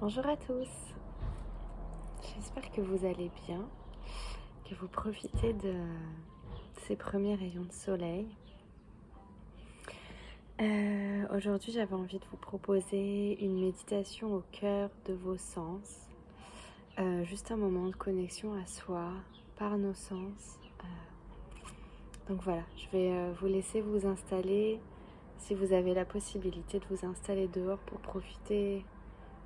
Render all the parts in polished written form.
Bonjour à tous, j'espère que vous allez bien, que vous profitez de ces premiers rayons de soleil. Aujourd'hui, j'avais envie de vous proposer une méditation au cœur de vos sens, juste un moment de connexion à soi par nos sens. Donc voilà, je vais vous laisser vous installer, si vous avez la possibilité de vous installer dehors pour profiter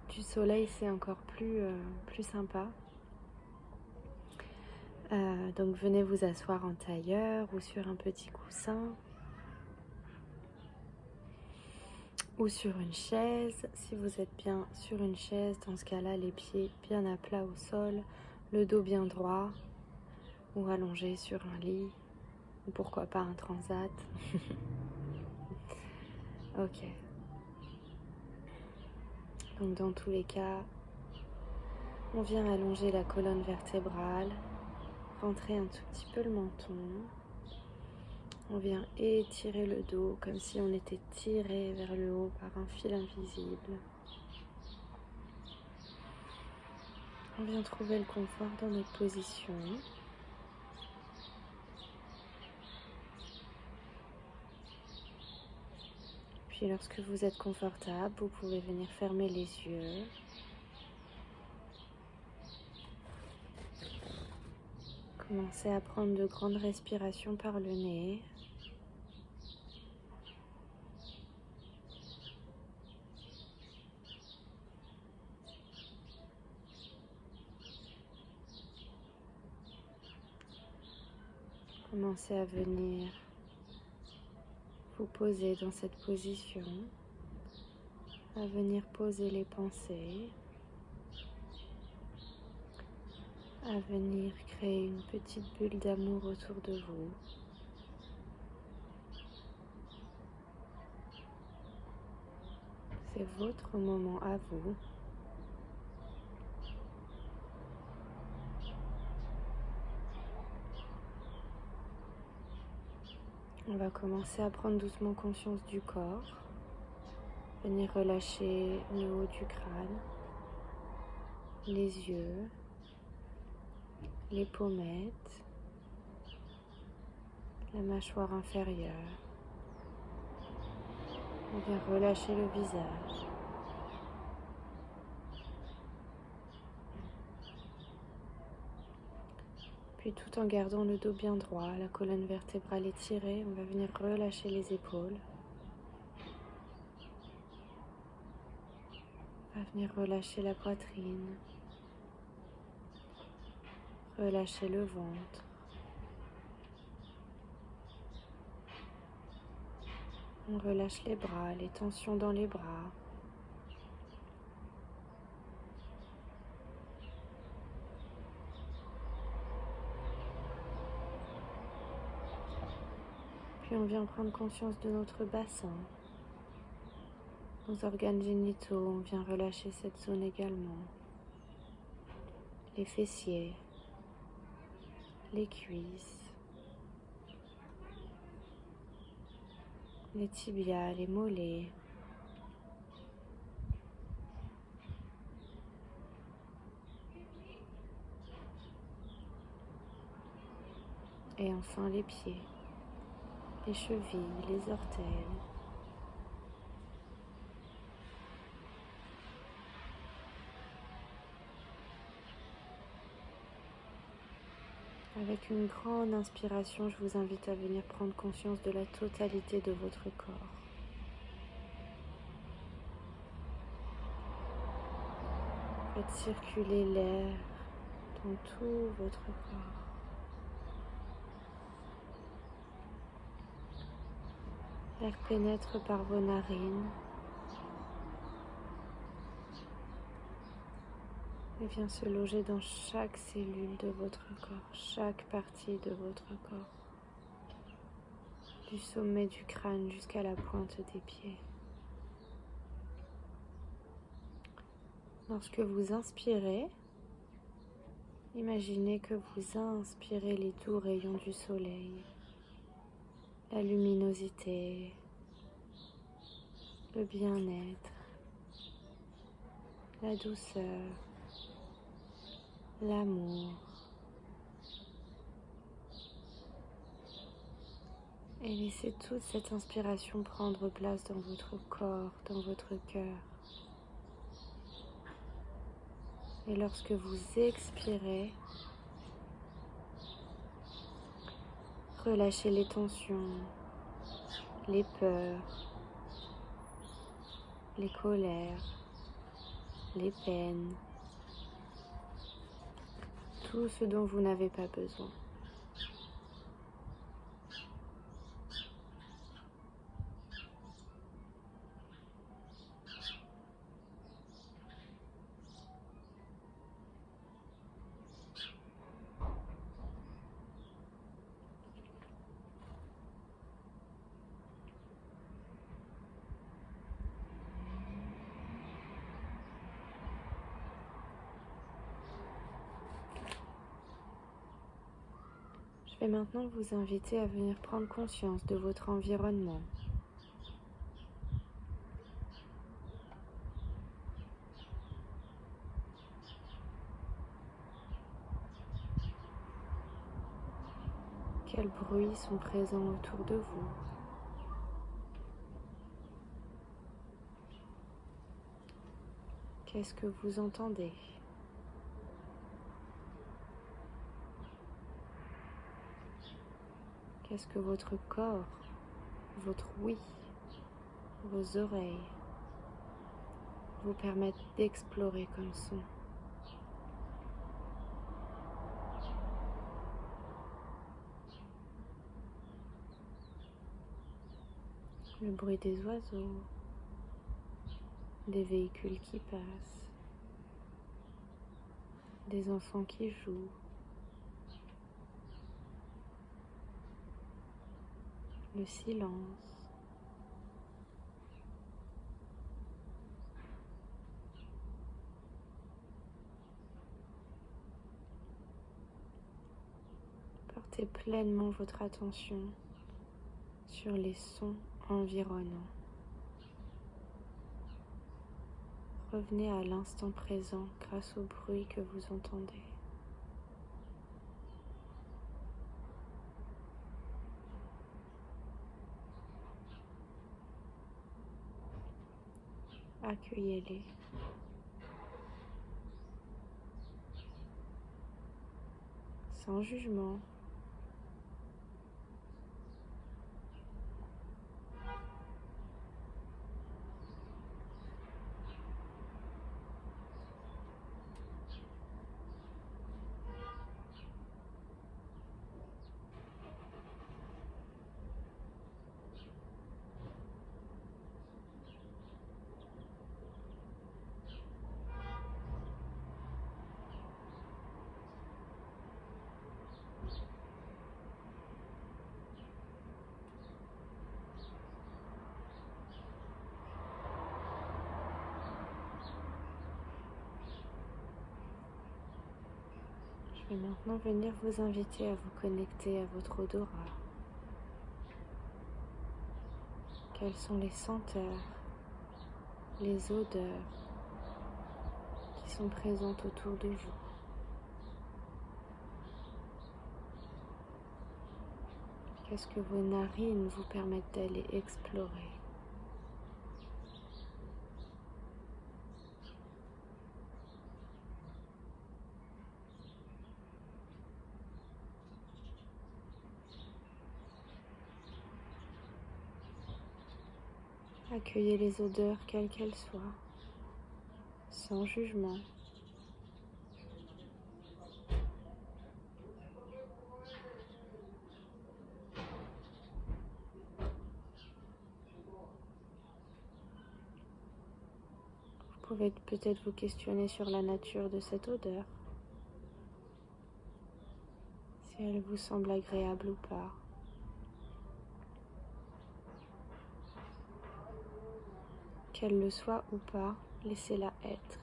du soleil, c'est encore plus sympa. Donc venez vous asseoir en tailleur ou sur un petit coussin ou sur une chaise. Si vous êtes bien sur une chaise, dans ce cas-là, les pieds bien à plat au sol, le dos bien droit ou allongé sur un lit ou pourquoi pas un transat. Ok. Donc dans tous les cas, on vient allonger la colonne vertébrale, rentrer un tout petit peu le menton. On vient étirer le dos comme si on était tiré vers le haut par un fil invisible. On vient trouver le confort dans notre position. Puis lorsque vous êtes confortable, vous pouvez venir fermer les yeux. Commencez à prendre de grandes respirations par le nez. Commencez à venir vous poser dans cette position, à venir poser les pensées, à venir créer une petite bulle d'amour autour de vous. C'est votre moment à vous. On va commencer à prendre doucement conscience du corps. Venir relâcher le haut du crâne, les yeux, les pommettes, la mâchoire inférieure. On vient relâcher le visage. Puis tout en gardant le dos bien droit, la colonne vertébrale étirée, on va venir relâcher les épaules. On va venir relâcher la poitrine, relâcher le ventre. On relâche les bras, les tensions dans les bras. Puis on vient prendre conscience de notre bassin, nos organes génitaux, on vient relâcher cette zone également. Les fessiers, les cuisses, les tibias, les mollets. Et enfin les pieds, les chevilles, les orteils. Avec une grande inspiration, je vous invite à venir prendre conscience de la totalité de votre corps. Faites circuler l'air dans tout votre corps. L'air pénètre par vos narines et vient se loger dans chaque cellule de votre corps, chaque partie de votre corps, du sommet du crâne jusqu'à la pointe des pieds. Lorsque vous inspirez, imaginez que vous inspirez les doux rayons du soleil, la luminosité, le bien-être. la douceur, l'amour. Et laissez toute cette inspiration prendre place dans votre corps, dans votre cœur. Et lorsque vous expirez, relâchez les tensions, les peurs, les colères, les peines, tout ce dont vous n'avez pas besoin. Je vais maintenant vous inviter à venir prendre conscience de votre environnement. Quels bruits sont présents autour de vous? Qu'est-ce que vous entendez? Qu'est-ce que votre corps, votre ouïe, vos oreilles vous permettent d'explorer comme son? Le bruit des oiseaux, des véhicules qui passent, des enfants qui jouent, le silence. Portez pleinement votre attention sur les sons environnants. Revenez à l'instant présent grâce au bruit que vous entendez. Accueillez-les. Sans jugement. Je vais maintenant venir vous inviter à vous connecter à votre odorat. Quelles sont les senteurs, les odeurs qui sont présentes autour de vous? Qu'est-ce que vos narines vous permettent d'aller explorer? Accueillez les odeurs quelles qu'elles soient, sans jugement. Vous pouvez peut-être vous questionner sur la nature de cette odeur, si elle vous semble agréable ou pas. Qu'elle le soit ou pas, laissez-la être.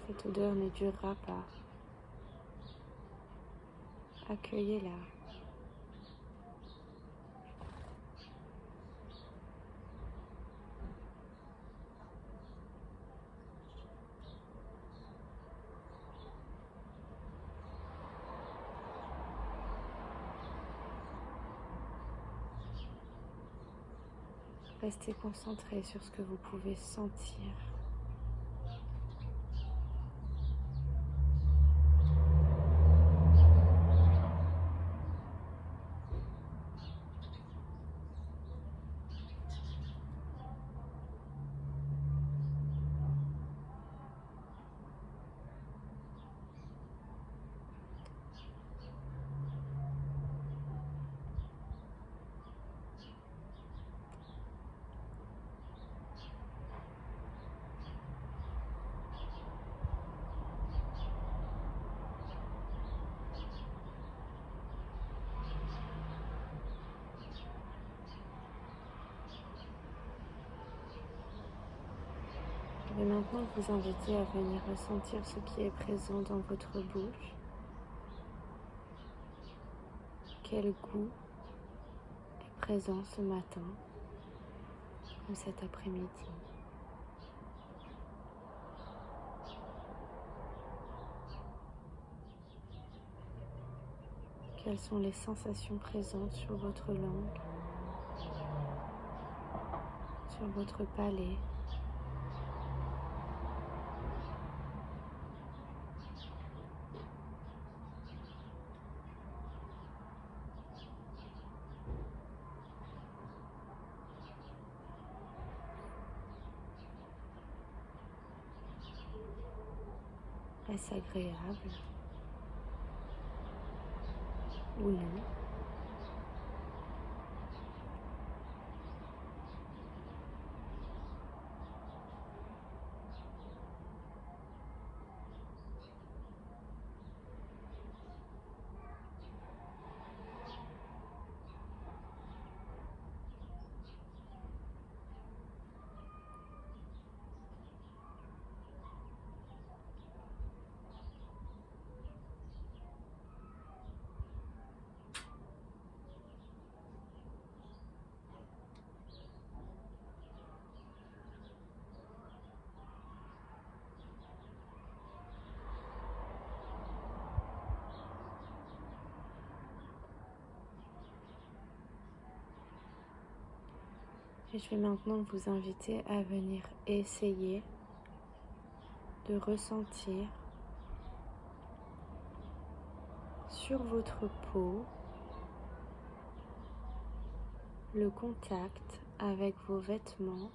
Cette odeur ne durera pas. Accueillez-la. Restez concentré sur ce que vous pouvez sentir. Je vais maintenant vous inviter à venir ressentir ce qui est présent dans votre bouche. Quel goût est présent ce matin ou cet après-midi? Quelles sont les sensations présentes sur votre langue, sur votre palais? Est-ce agréable ou non? Et je vais maintenant vous inviter à venir essayer de ressentir sur votre peau le contact avec vos vêtements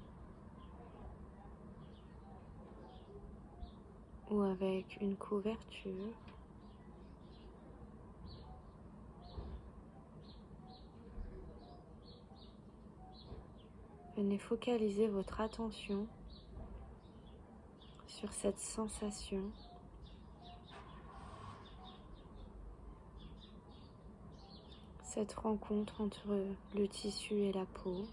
ou avec une couverture. Venez focaliser votre attention sur cette sensation. Cette rencontre entre le tissu et la peau.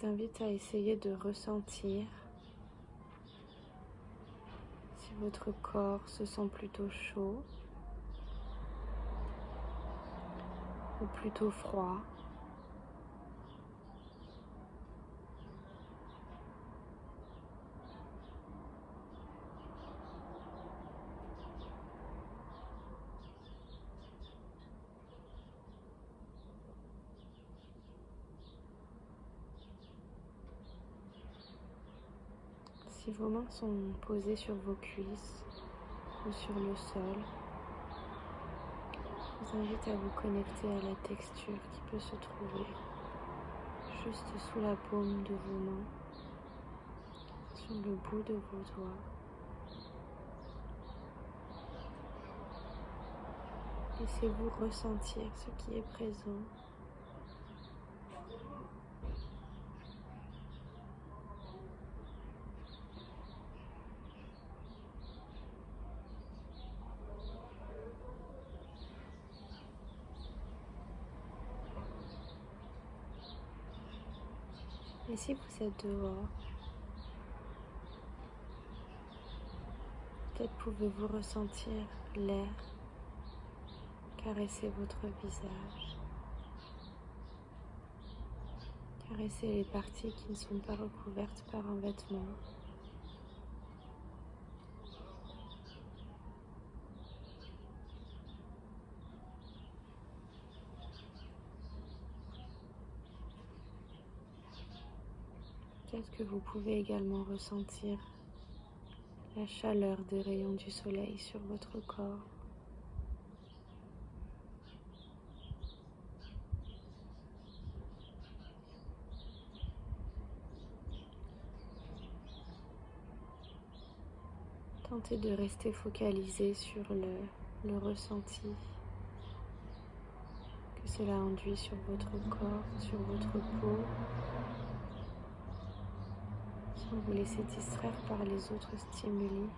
Je vous invite à essayer de ressentir si votre corps se sent plutôt chaud ou plutôt froid. Si vos mains sont posées sur vos cuisses ou sur le sol, je vous invite à vous connecter à la texture qui peut se trouver juste sous la paume de vos mains, sur le bout de vos doigts. Laissez-vous ressentir ce qui est présent. Et si vous êtes dehors, Peut-être pouvez-vous ressentir l'air caresser votre visage, caresser les parties qui ne sont pas recouvertes par un vêtement. Peut-être que vous pouvez également ressentir la chaleur des rayons du soleil sur votre corps. Tentez de rester focalisé sur le ressenti que cela induit sur votre corps, sur votre peau, sans vous laisser distraire par les autres stimuli.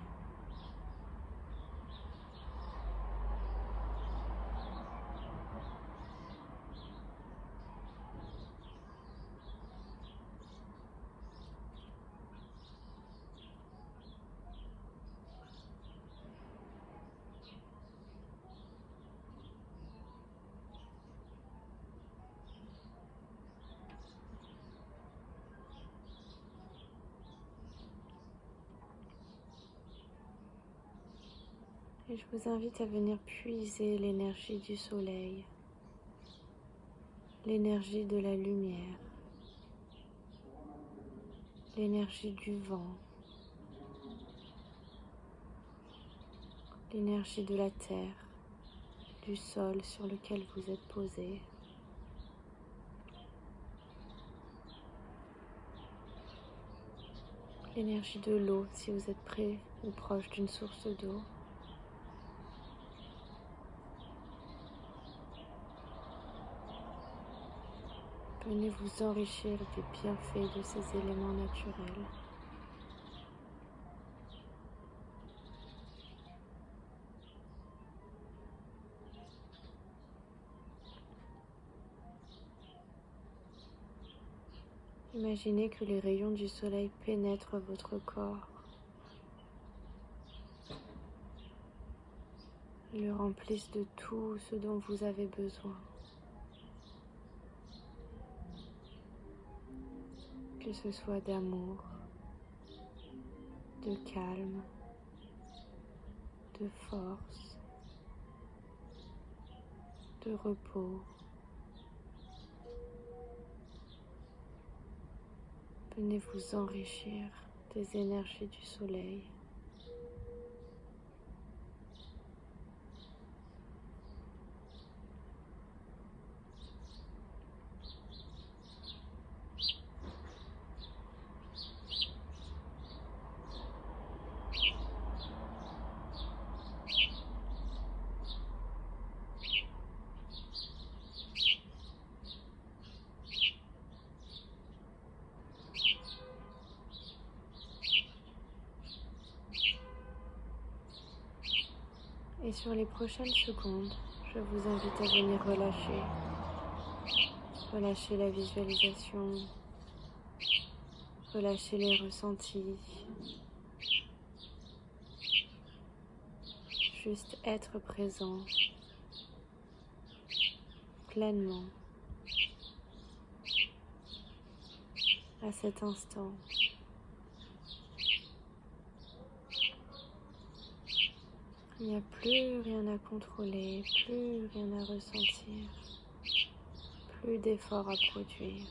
Et je vous invite à venir puiser l'énergie du soleil, l'énergie de la lumière, l'énergie du vent, l'énergie de la terre, du sol sur lequel vous êtes posé. L'énergie de l'eau si vous êtes près ou proche d'une source d'eau. Venez vous enrichir des bienfaits de ces éléments naturels. Imaginez que les rayons du soleil pénètrent votre corps, le remplissent de tout ce dont vous avez besoin. Que ce soit d'amour, de calme, de force, de repos. Venez vous enrichir des énergies du soleil. Et sur les prochaines secondes, je vous invite à venir relâcher. Relâcher la visualisation, relâcher les ressentis. Juste être présent pleinement à cet instant. Il n'y a plus rien à contrôler, plus rien à ressentir, plus d'efforts à produire.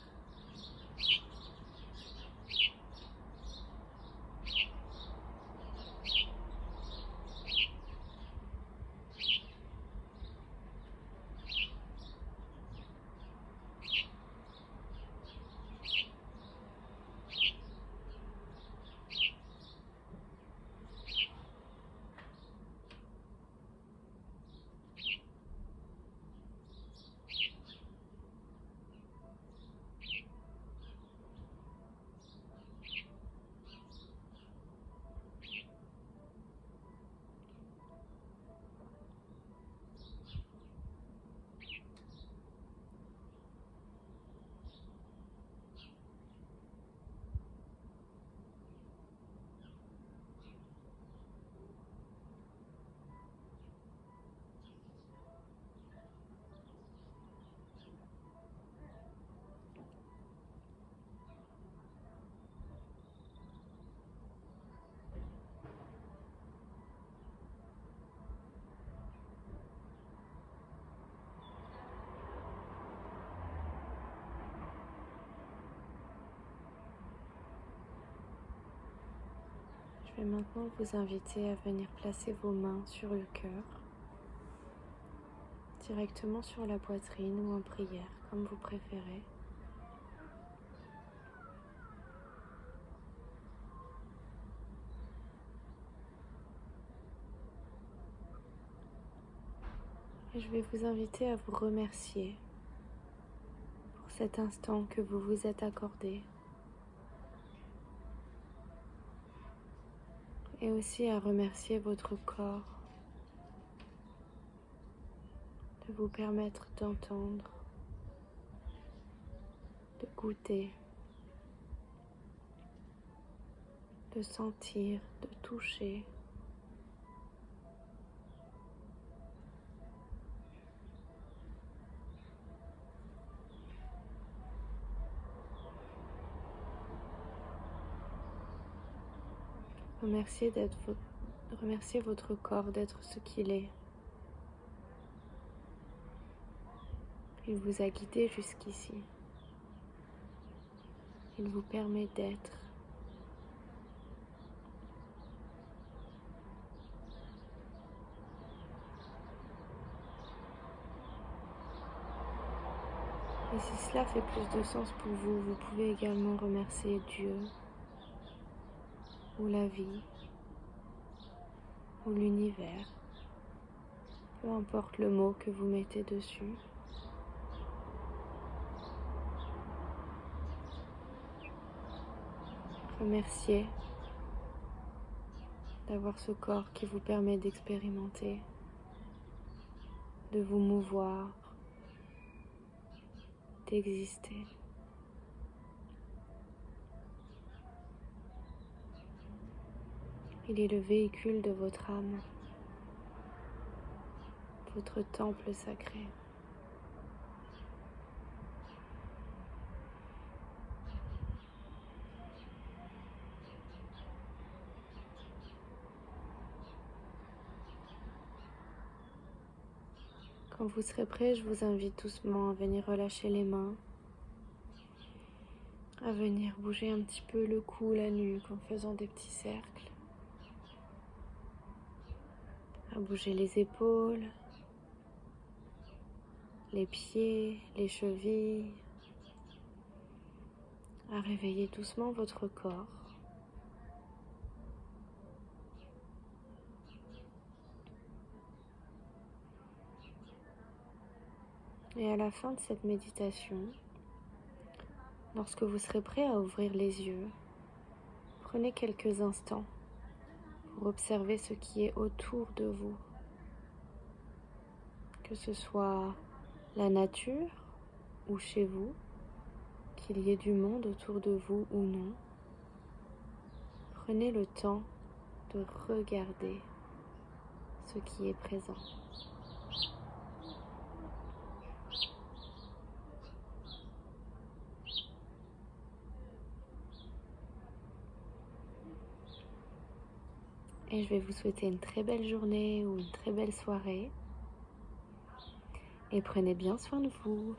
Je vais maintenant vous inviter à venir placer vos mains sur le cœur, directement sur la poitrine ou en prière, comme vous préférez. Et je vais vous inviter à vous remercier pour cet instant que vous vous êtes accordé. Et aussi à remercier votre corps de vous permettre d'entendre, de goûter, de sentir, de toucher. Remerciez votre corps d'être ce qu'il est. Il vous a guidé jusqu'ici. Il vous permet d'être. Et si cela fait plus de sens pour vous, vous pouvez également remercier Dieu, ou la vie, ou l'univers, peu importe le mot que vous mettez dessus. Remerciez d'avoir ce corps qui vous permet d'expérimenter, de vous mouvoir, d'exister. Il est le véhicule de votre âme, votre temple sacré. Quand vous serez prêt, je vous invite doucement à venir relâcher les mains, à venir bouger un petit peu le cou, la nuque en faisant des petits cercles, à bouger les épaules, les pieds, les chevilles, à réveiller doucement votre corps. Et à la fin de cette méditation, lorsque vous serez prêt à ouvrir les yeux, prenez quelques instants pour observer ce qui est autour de vous, que ce soit la nature ou chez vous, qu'il y ait du monde autour de vous ou non. Prenez le temps de regarder ce qui est présent. Et je vais vous souhaiter une très belle journée ou une très belle soirée. Et prenez bien soin de vous.